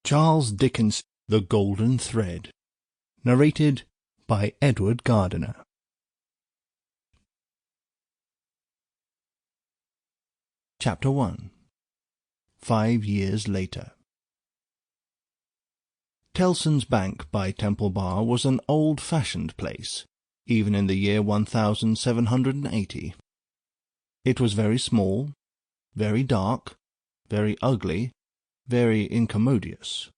Charles Dickens' The Golden Thread. Narrated by Edward Gardiner. Chapter 1. 5 years later. Tellson's Bank by Temple Bar was an old-fashioned place, even in the year 1780. It was very small, very dark, very ugly, very incommodious.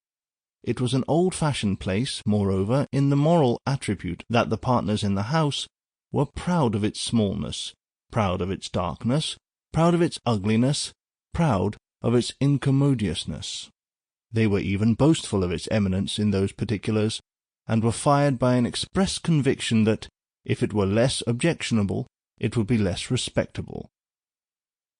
It was an old-fashioned place, moreover, in the moral attribute that the partners in the house were proud of its smallness, proud of its darkness, proud of its ugliness, proud of its incommodiousness. They were even boastful of its eminence in those particulars, and were fired by an express conviction that, if it were less objectionable, it would be less respectable.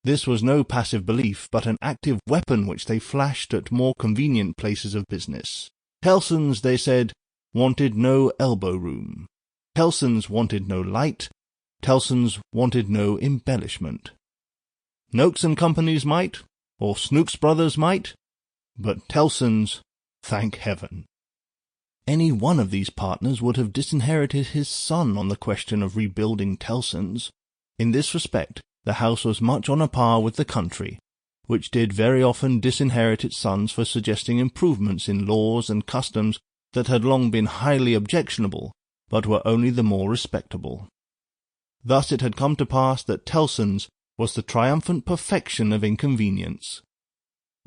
This was no passive belief, but an active weapon which they flashed at more convenient places of business. Tellson's, they said, wanted no elbow-room. Tellson's wanted no light. Tellson's wanted no embellishment. Noakes and Company's might, or Snooks Brothers might, but Tellson's, thank heaven. Any one of these partners would have disinherited his son on the question of rebuilding Tellson's. In this respect, the house was much on a par with the country, which did very often disinherit its sons for suggesting improvements in laws and customs that had long been highly objectionable, but were only the more respectable. Thus it had come to pass that Tellson's was the triumphant perfection of inconvenience.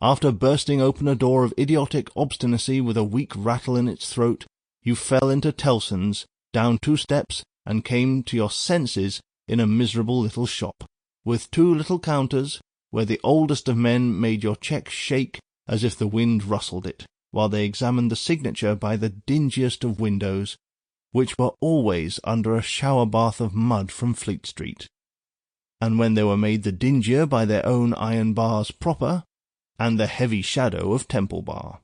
After bursting open a door of idiotic obstinacy with a weak rattle in its throat, you fell into Tellson's, down 2 steps, and came to your senses in a miserable little shop, with 2 little counters, where the oldest of men made your cheque shake as if the wind rustled it, while they examined the signature by the dingiest of windows, which were always under a shower-bath of mud from Fleet Street, and when they were made the dingier by their own iron bars proper, and the heavy shadow of Temple Bar.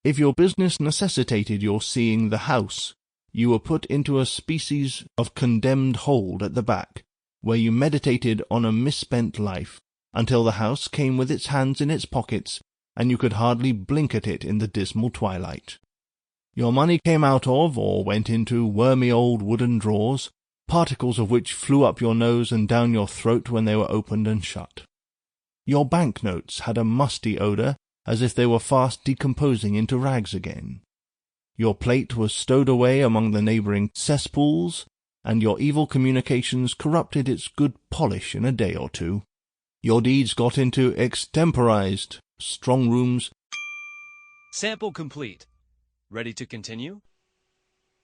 If your business necessitated your seeing the house, you were put into a species of condemned hold at the back, where you meditated on a misspent life, until the house came with its hands in its pockets, and you could hardly blink at it in the dismal twilight. Your money came out of, or went into, wormy old wooden drawers, particles of which flew up your nose and down your throat when they were opened and shut. Your bank-notes had a musty odour, as if they were fast decomposing into rags again. Your plate was stowed away among the neighbouring cesspools, and your evil communications corrupted its good polish in a day or 2. Your deeds got into extemporized strong rooms. Sample complete. Ready to continue?